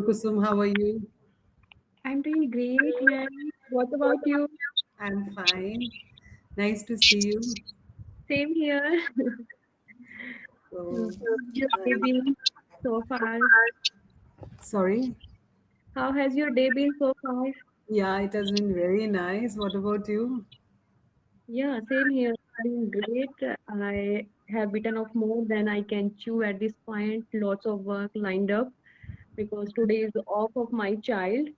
Kusum. How are you? I'm doing great, Yaari. What about you? I'm fine. Nice to see you. Same here. So, Your day been so far? sorry. How has your day been so far? Yeah, it has been very nice. What about you? Yeah, same here. Doing great. I have bitten off more than I can chew at this point. Lots of work lined up because today is off of my child.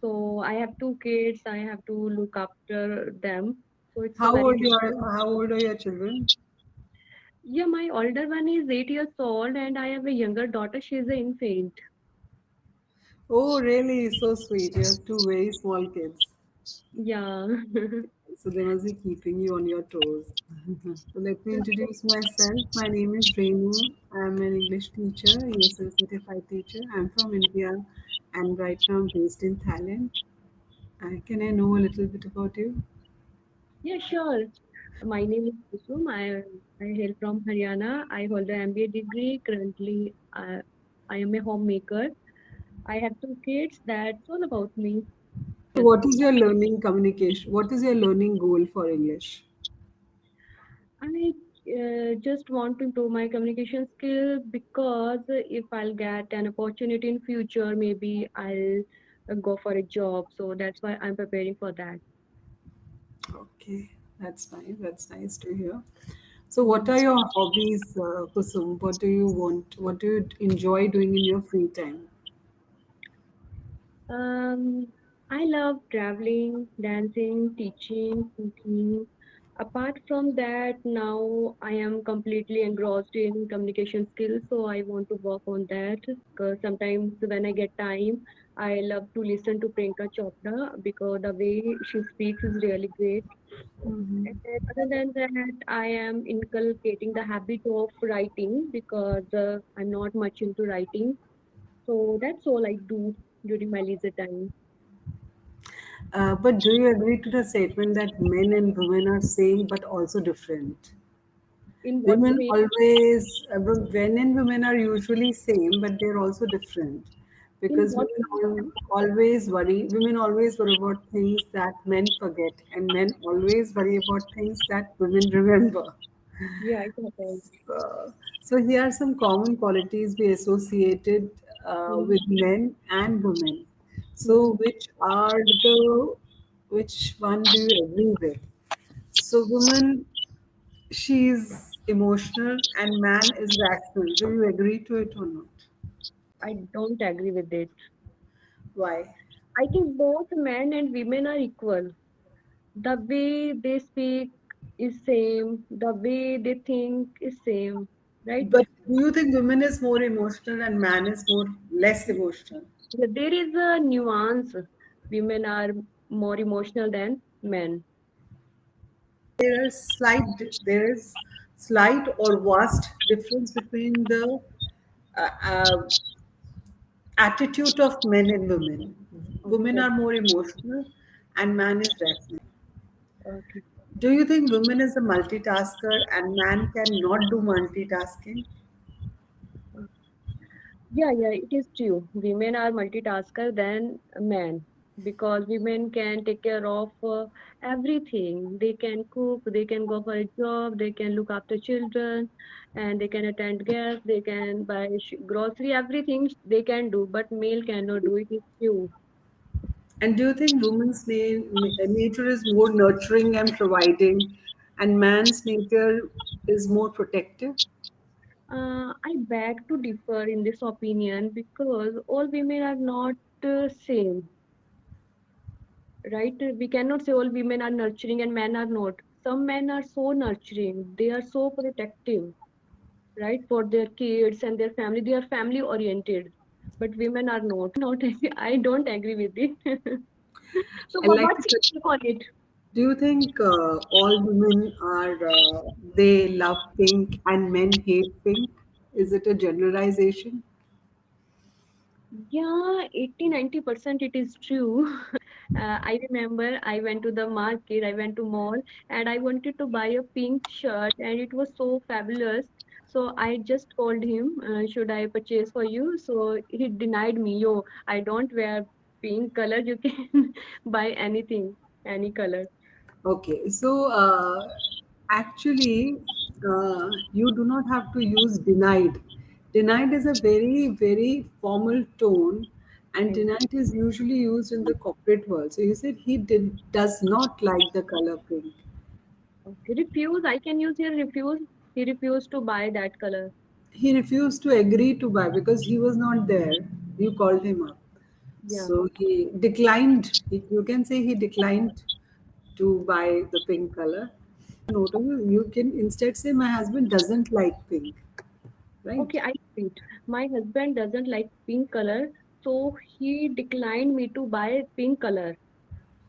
So I have two kids. I have to look after them. So it's a How very old you big. are? How old are your children? Yeah, my older one is 8 years old, and I have a younger daughter. She's an infant. Oh, really? So sweet. You have two very small kids. Yeah. So they must be keeping you on your toes. So let me introduce myself. My name is Renu. I'm an English teacher, ESL certified teacher. I'm from India and right now I'm based in Thailand. Can I know a little bit about you? Yeah, sure. My name is Kusum. I hail from Haryana. I hold an MBA degree. Currently, I am a homemaker. I have two kids. That's all about me. So what is your learning communication? What is your learning goal for English? I just want to improve my communication skill because if I'll get an opportunity in future, maybe I'll go for a job. So that's why I'm preparing for that. Okay, that's nice. That's nice to hear. So, what Mm. are your hobbies, Kusum? What do you want? What do you enjoy doing in your free time? Um, I love traveling, dancing, teaching, cooking. Apart from that, now I am completely engrossed in communication skills, so I want to work on that. Because sometimes when I get time, I love to listen to Priyanka Chopra because the way she speaks is really great. And then other than that, I am inculcating the habit of writing because I'm not much into writing. So that's all I do during my leisure time. But do you agree to the statement that men and women are same but also different? In what Women way? always, men and women are usually same, but they're also different In because what women always worry about things that men forget, and men always worry about things that women remember. Yeah, it happens. So here are some common qualities we associated Mm, with men and women. So mm. which one do you agree with? So woman, she's emotional and man is rational. Do you agree to it or not? I don't agree with it. Why? I think both men and women are equal. The way they speak is same. The way they think is same. Right? But do you think women is more emotional and man is more less emotional? There is a nuance. Women are more emotional than men. There is slight or vast difference between the uh, uh, attitude of men and women. Women Okay. are more emotional and man is rational. Okay. Do you think women is a multitasker and man cannot do multitasking? Yeah, it is true. Women are multitasker than men because women can take care of everything. They can cook, they can go for a job, they can look after children, and they can attend guests, they can buy grocery, everything they can do, but male cannot do it. Is true. And do you think nature is more nurturing and providing, and man's nature is more protective? I beg to differ in this opinion because all women are not same, right? We cannot say all women are nurturing and men are not. Some men are so nurturing, they are so protective, right, for their kids and their family. They are family oriented, but women are not. I don't agree with it. So I like what's to. your take on it? Do you think all women are they love pink and men hate pink? Is it a generalization? Yeah, 80-90% it is true. I remember I went to the market, I went to mall, and I wanted to buy a pink shirt, and it was so fabulous. So I just called him, should I purchase for you? So he denied me. Yo, I don't wear pink color. You can buy anything, any color. Okay, so actually, you do not have to use denied. Denied is a very, very formal tone, and Okay. denied is usually used in the corporate world. So you said he does not like the color pink. Okay. Refuse. I can use here refuse. He refused to buy that color. He refused to agree to buy because he was not there. You called him up. Yeah. So he declined. You can say he declined to buy the pink color. No, to you, you can instead say my husband doesn't like pink, right? Okay, I repeat. My husband doesn't like pink color, so he declined me to buy pink color.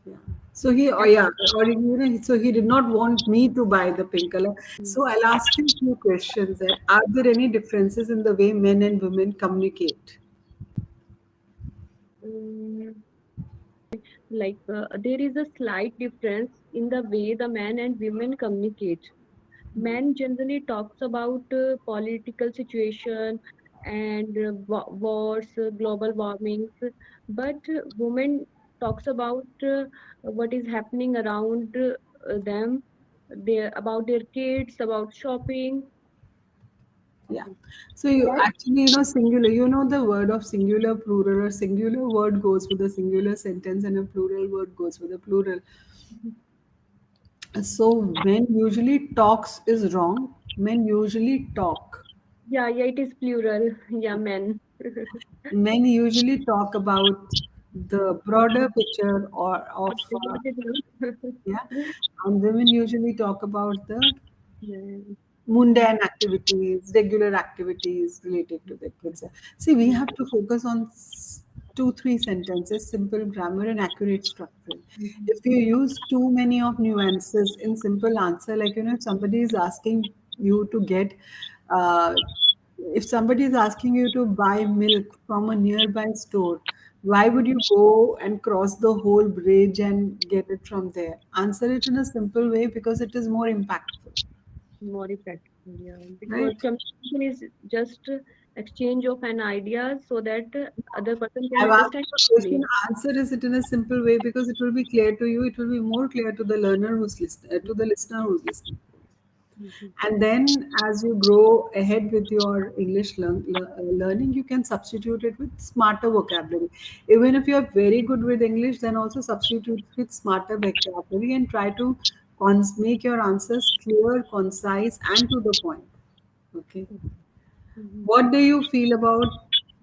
Yeah. So he, oh And yeah, or you know, so he did not want me to buy the pink color. So I'll ask you a few questions. That are there any differences in the way men and women communicate? um, there is a slight difference in the way the man and women communicate. Men generally talks about political situation and wars, global warmings, but women talks about what is happening around them, about their kids, about shopping. Yeah. So you That actually, singular, the word of singular, plural, or singular word goes with a singular sentence and a plural word goes with a plural. So when usually talks is wrong, men usually talk. yeah, yeah, it is plural. Yeah, men. Men usually talk about the broader picture or of What is yeah, and women usually talk about the yeah, mundane activities, regular activities related to the kids. See, we yeah. have to focus on two, three sentences, simple grammar, and accurate structure. If you use too many of nuances in simple answer, like if somebody is asking you to get, uh, if somebody is asking you to buy milk from a nearby store, why would you go and cross the whole bridge and get it from there? Answer it in a simple way because it is more impactful, More effective, yeah, because right? communication is just exchange of an idea so that other person can I've asked understand you a question. easily. Answer is it in a simple way because it will be clear to you. It will be more clear to the learner who's listening, to the listener who's listening. Mhm. And then, as you grow ahead with your English learning, you can substitute it with smarter vocabulary. Even if you are very good with English, then also substitute with smarter vocabulary and try to make your answers clear, concise, and to the point. Okay. Mhm. What do you feel about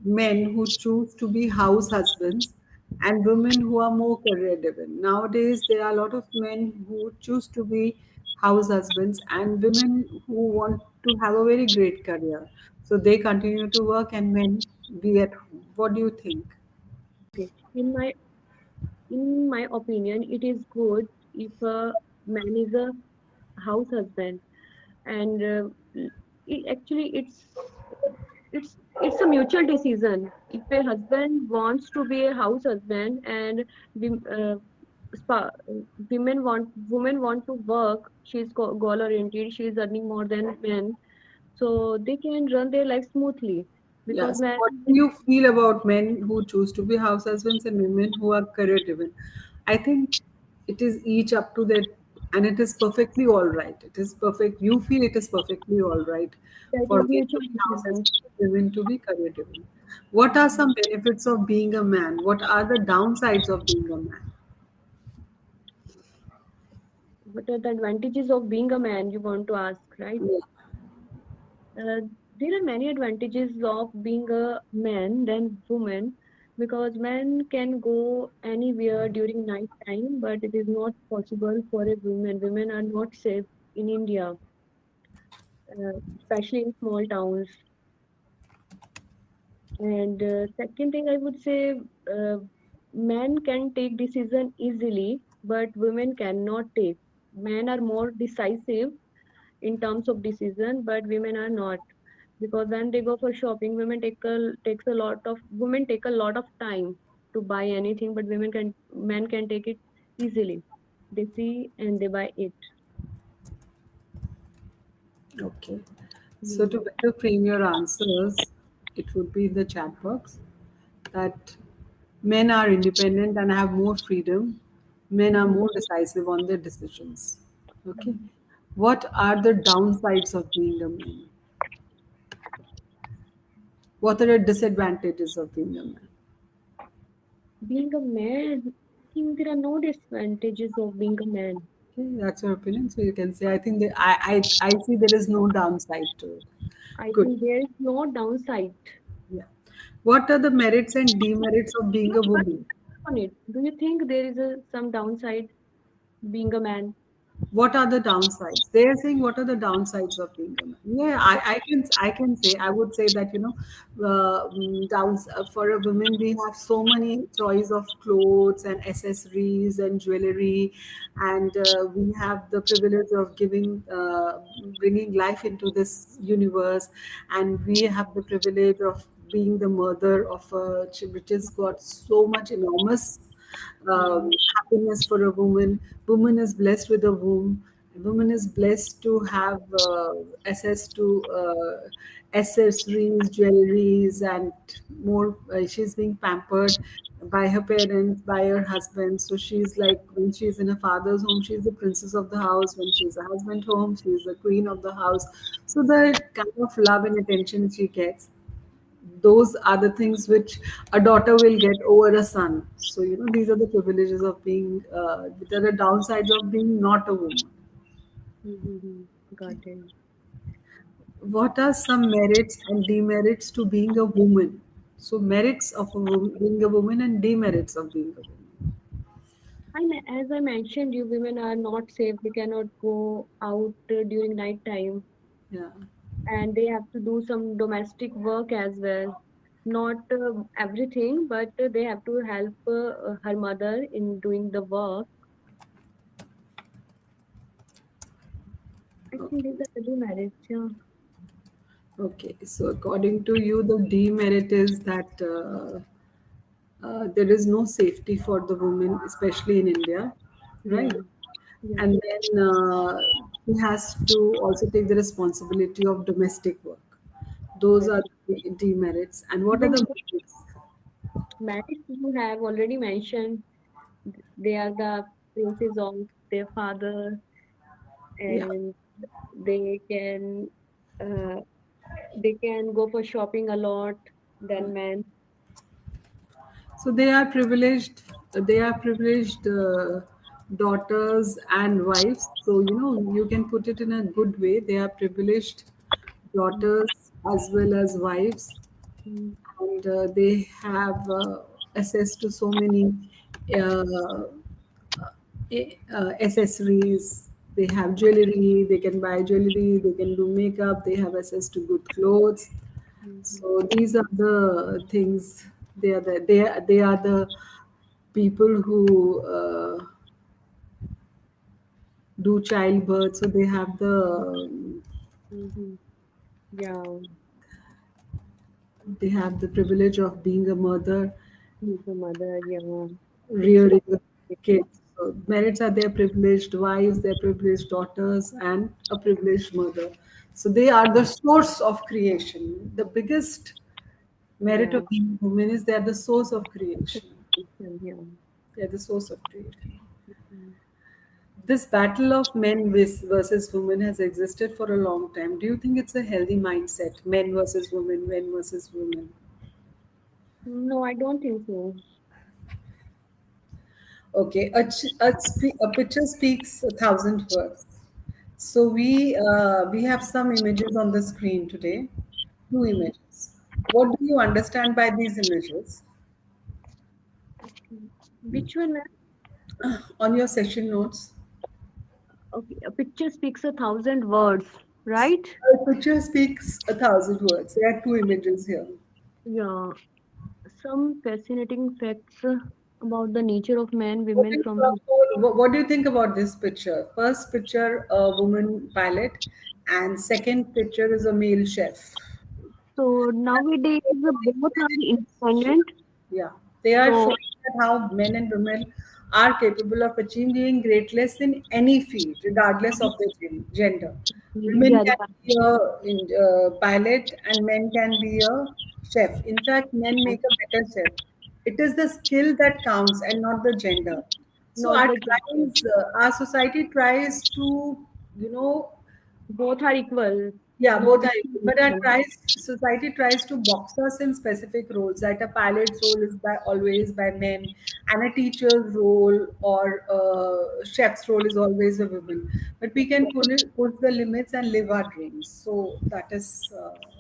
men who choose to be house husbands and women who are more career driven? Nowadays, there are a lot of men who choose to be house husbands and women who want to have a very great career. So they continue to work and men be at home. What do you think? Okay, in my opinion, it is good if a man is a house husband, and actually it's a mutual decision. If a husband wants to be a house husband and wom- uh, spa- women want to work, she's goal oriented, she's earning more than men, so they can run their life smoothly, because Yes. men. What do you feel about men who choose to be house husbands and women who are career driven? I think it is each up to their, and it is perfectly all right. It is perfect. You feel it is perfectly all right That for is men to mutual be house decision. husbands and women to be career driven. What are some benefits of being a man? What are the downsides of being a man? What are the advantages of being a man, you want to ask, right? Yeah. Uh, there are many advantages of being a man than woman, because men can go anywhere during night time, but it is not possible for a woman. Women are not safe in India, especially in small towns. And second thing I would say, uh, men can take decision easily, but women cannot take. Men are more decisive in terms of decision, but women are not, because when they go for shopping, women take a lot of time to buy anything, but men can take it easily. They see and they buy it. Okay. So to Hmm. better frame your answers, it would be in the chat box that men are independent and have more freedom. Men are Hmm. more decisive on their decisions. Okay. What are the downsides of being a man? What are the disadvantages of being a man? Being a man, I think there are no disadvantages of being a man. Okay, that's your opinion. So you can say, I think that I see there is no downside to it. I Good. think there is no downside. Yeah. What are the merits and demerits of being a But woman? on it, do you think there is some downside being a man? What are the downsides? They are saying what are the downsides of being a man? Yeah, I can say I would say that downs for a woman we have so many choice of clothes and accessories and jewelry, and we have the privilege of bringing life into this universe, and we have the privilege of being the mother of a which has got so much enormous Hmm. happiness for a woman. Woman is blessed with a womb. Woman is blessed to have access to accessories, jewelries, and more. She's being pampered by her parents, by her husband. So she's like when she's in her father's home, she's the princess of the house. When she's a husband home, she's the queen of the house. So the kind of love and attention she gets, those are the things which a daughter will get over a son. So these are the privileges of being. There are downsides of being not a woman. Mm-hmm. Okay. Got it. What are some merits and demerits to being a woman? So merits of being a woman and demerits of being a woman. As I mentioned, you women are not safe. They cannot go out during night time, Yeah. and they have to do some domestic work as well. Not everything, but they have to help her mother in doing the work. I think these Okay. are the demerits. Yeah. Okay. So according to you, the demerit is that there is no safety for the woman, especially in India, right? Yeah. Yeah. And then he has to also take the responsibility of domestic work. Those Yes. are the demerits. And what are Even the the merits? marriage you have already mentioned, they are the princes of their father, Yeah. and they can uh, they can go for shopping a lot than men. So they are privileged. They are privileged daughters and wives. So you can put it in a good way. They are privileged daughters as well as wives, Mm, and they have access to so many uh, accessories. They have jewelry. They can buy jewelry. They can do makeup. They have access to good clothes. mhm, So these are the things. They are the people who do childbirth. So mhm. Yeah, they have the privilege of being a mother, he's a mother. Yeah, it's so rearing a kid. complicated. So merits are their privileged wives, their privileged daughters, and a privileged mother. So they are the source of creation. The biggest merit Yeah, of being women is they are the source of so creation. yeah. They are the source of creation. Mhm. This battle of men versus women has existed for a long time. Do you think it's a healthy mindset? Men versus women. No, I don't think so. Okay, a picture speaks 1,000 words. So we have some images on the screen today, two images. What do you understand by these images? Which one, ma'am? On your session notes, Okay, a picture speaks 1,000 words, right? a picture speaks 1,000 words. There are two images here. Yeah, some fascinating facts about the nature of men, What women do you, from the. what do you think about this picture? First picture, a woman pilot, and second picture is a male chef. So nowadays, both are independent. Yeah, they are So showing that how men and women are capable of achieving greatness in any field, regardless of their gender. Women Yeah, can be a pilot and men can be a chef. In fact, men make a better chef. It is the skill that counts and not the gender. So not the gender. our society tries to, you know, Both are equal. yeah, No both are equal. But our discrimination. society tries to box us in specific roles. That a pilot's role is by always by men, and a teacher's role or a chef's role is always a woman. But we can push the limits and live our dreams. So that is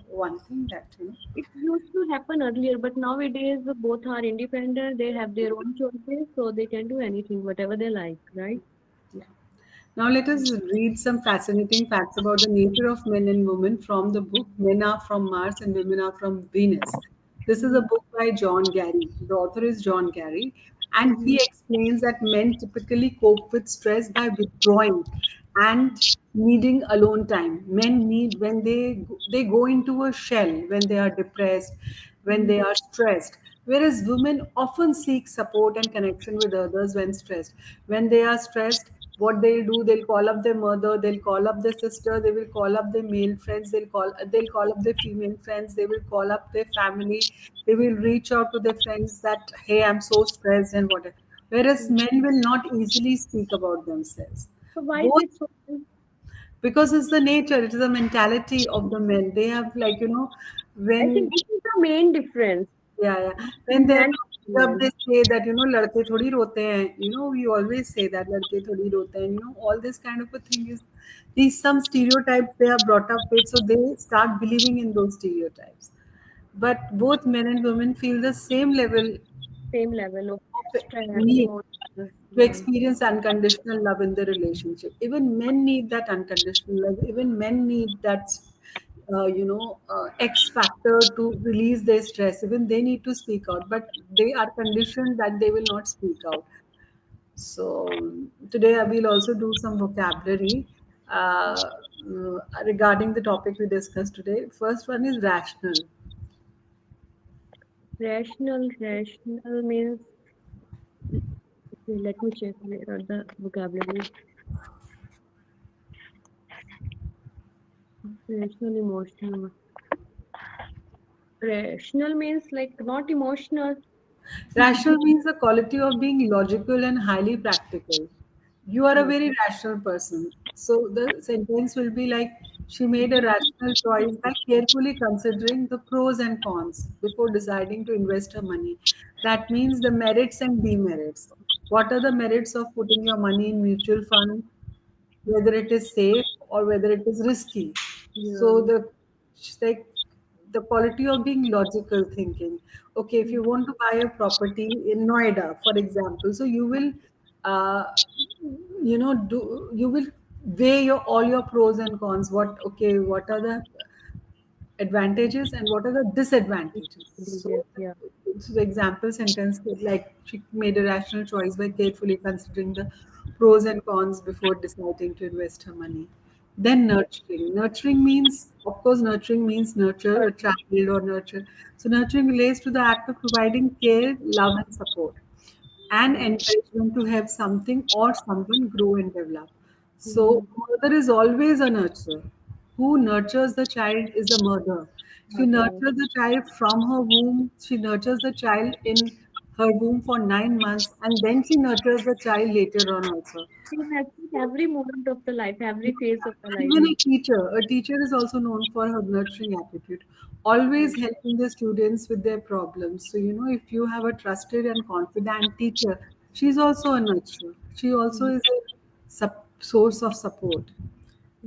one thing that It used to happen earlier, but nowadays both are independent. They have their own choices, so they can do anything, whatever they like, right? Yeah. Now let us read some fascinating facts about the nature of men and women from the book Men Are From Mars and Women Are From Venus. This is a Mm-hmm. book by John Gary. The author is John Gary, and Mm-hmm. he explains that men typically cope with stress by withdrawing and needing alone time. Men need when they go into a shell when they are depressed, when they are stressed, whereas women often seek support and connection with others when stressed. When they are stressed, what they'll do, they'll call up their mother, they'll call up their sister, they will call up their male friends, they'll call up their female friends, they will call up their family, they will reach out to their friends that, hey, I'm so stressed and whatever. Whereas men will not easily speak about themselves. So why is Both, it so? because it's the nature, it is the mentality of the men. They have, like, I think when, this is the main difference yeah, yeah. When between they're men and growing up, women. they say that, लड़के थोड़ी रोते हैं. We always say that लड़के थोड़ी रोते हैं. All this kind of a thing is, these some stereotypes they are brought up with, so they start believing in those stereotypes. But both men and women feel the same level Same level of of stress, need emotions. to Yeah. experience unconditional love in the relationship. Even men need that unconditional love. Even men need that, X factor to release their stress. Even they need to speak out, but they are conditioned that they will not speak out. So today I will also do some vocabulary regarding the topic we discussed today. First one is rational. Rational means, okay, let me check where are the vocabulary. Rational, emotional. Rational means like not emotional. Rational means the quality of being logical and highly practical. You are a Oh, very rational person. So the sentence will be like, she made a rational choice by carefully considering the pros and cons before deciding to invest her money. That means the merits and demerits. What are the merits of putting your money in mutual fund, whether it is safe or whether it is risky. So yeah. like the quality of being logical thinking. Okay, if you want to buy a property in Noida, for example, so you will, uh, do you will weigh all your pros and cons. What are the advantages and what are the disadvantages. Yes, yeah. So the example sentence is like she made a rational choice by carefully considering the pros and cons before deciding to invest her money. Then nurturing. Nurturing means, of course, nurturing means nurture a child or nurture. So nurturing relates to the act of providing care, love, and support and encouragement to have something or someone grow and develop. So, Mhm. mother is always a nurturer. Who nurtures the child is the mother. She Okay. nurtures the child from her womb. She nurtures the child in her womb for 9 months, and then she nurtures the child later on also. In every moment of the life, every phase of the life. Even a teacher is also known for her nurturing attitude, always helping the students with their problems. So, if you have a trusted and confident teacher, she's also a nurturer. She also Mhm. is a source of support.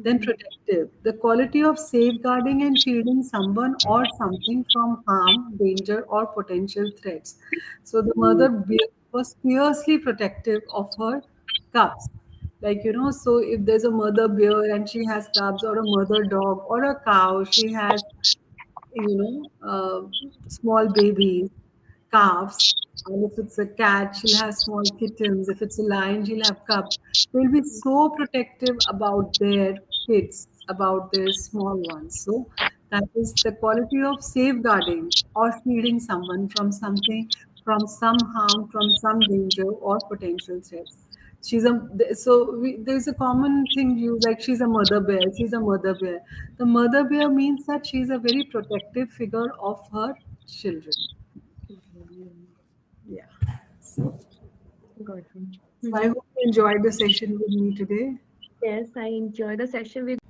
Then Mhm. protective, the quality of safeguarding and shielding someone or something from harm, danger, or potential threats. So the mother was fiercely protective of her cubs. Like, so if there's a mother bear and she has cubs, or a mother dog, or a cow, she has, small babies, calves. And if it's a cat, she'll have small kittens. If it's a lion, she'll have cubs. They'll be so protective about their kids, about their small ones. So that is the quality of safeguarding or shielding someone from something from some harm, from some danger or potential threats. There's a common thing used like she's a mother bear. She's a mother bear. The mother bear means that she's a very protective figure of her children. Mhm. Yeah. So, Got it. so I hope you enjoyed the session with me today. Yes, I enjoy the session with you